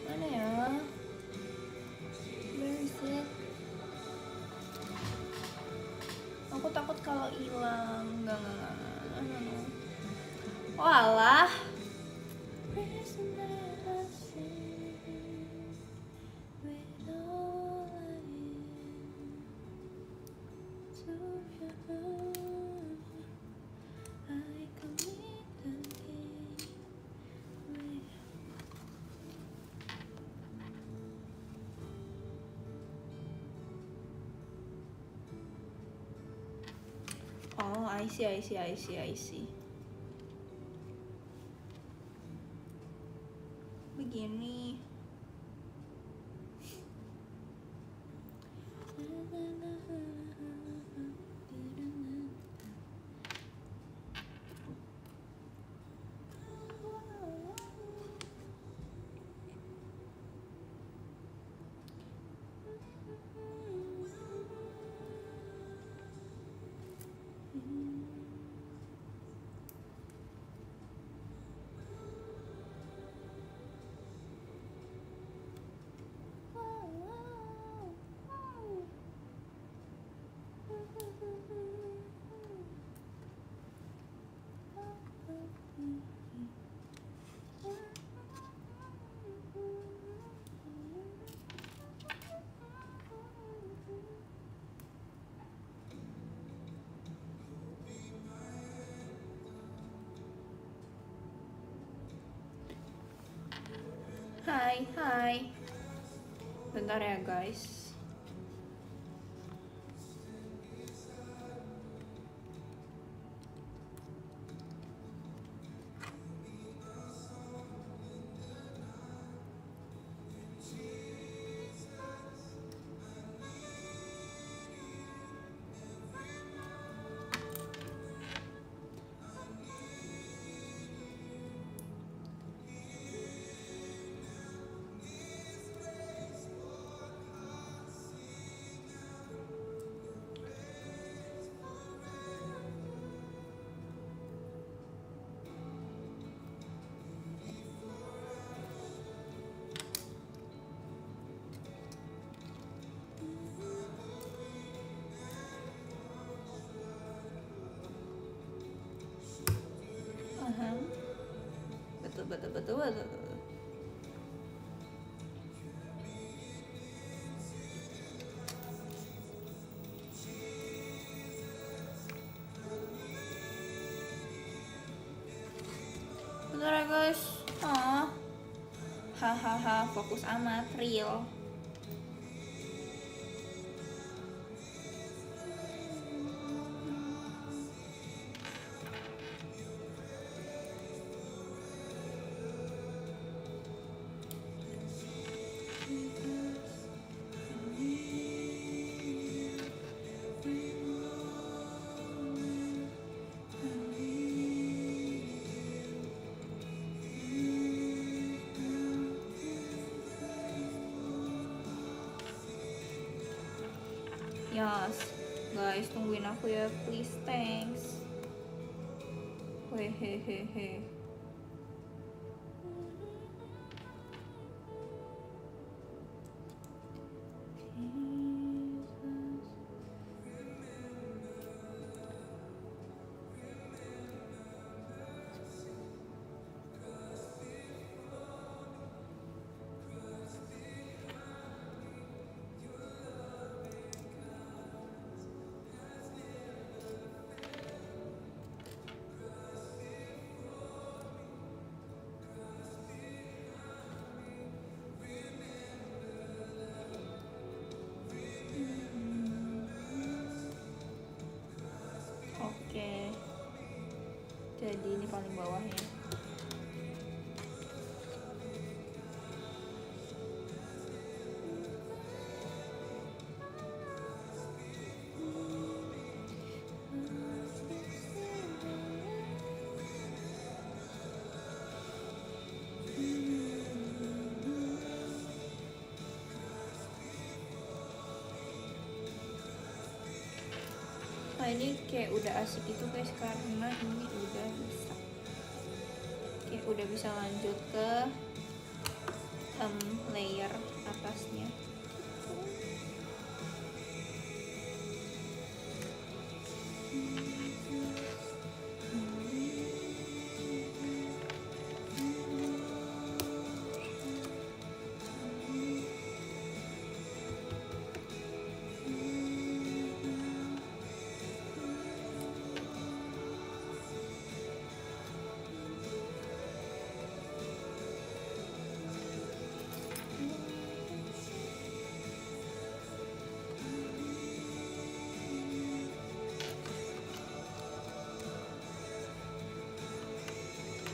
Mana ya? Where is it? Aku takut kalau hilang. Enggak. Oh alah. Oh, I see. Begini. Hai. Bentar ya guys. Betul. Bentar ya guys. Hahaha, fokus amat, real. Yes, guys, tungguin aku ya, please, thanks. Hehehe. Oke, jadi ini paling bawahnya. Nah, ini kayak udah asik gitu guys, karena ini udah bisa, kayak udah bisa lanjut ke layer atasnya.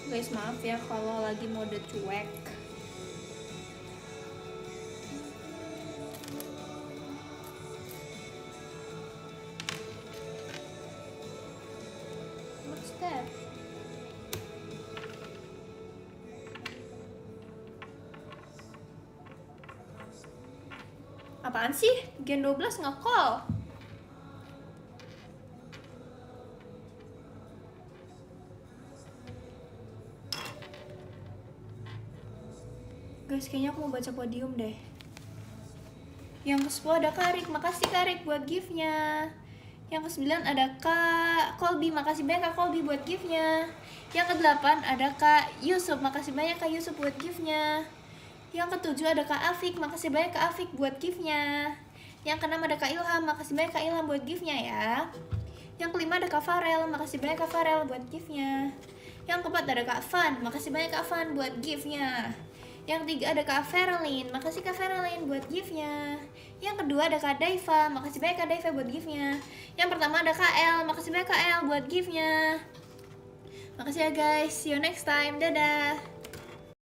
Guys, maaf ya kalau lagi mode cuek. What's that? Apaan sih? Gen 12 nge-call. Guys, kayaknya aku mau baca podium deh. Yang ke-10 ada Karik, makasih Karik buat gift-nya. Yang ke-9 ada Kak Kolbi, makasih banyak Kak Kolbi buat gift-nya. Yang ke-8 ada Kak Yusuf, makasih banyak Kak Yusuf buat gift-nya. Yang ke-7 ada Kak Afik, makasih banyak Kak Afik buat gift-nya. Yang ke-6 ada Kak Ilham, makasih banyak Kak Ilham buat gift-nya ya. Yang ke-5 ada Kak Farel, makasih banyak Kak Farel buat gift-nya. Yang ke-4 ada Kak Fan, makasih banyak Kak Fan buat gift-nya. Yang ketiga ada Kak Ferlin, makasih Kak Ferlin buat gift-nya. Yang kedua ada Kak Daiva, makasih banyak Kak Daiva buat gift-nya. Yang pertama ada Kak El, makasih banyak Kak El buat gift-nya. Makasih ya guys, see you next time, dadah.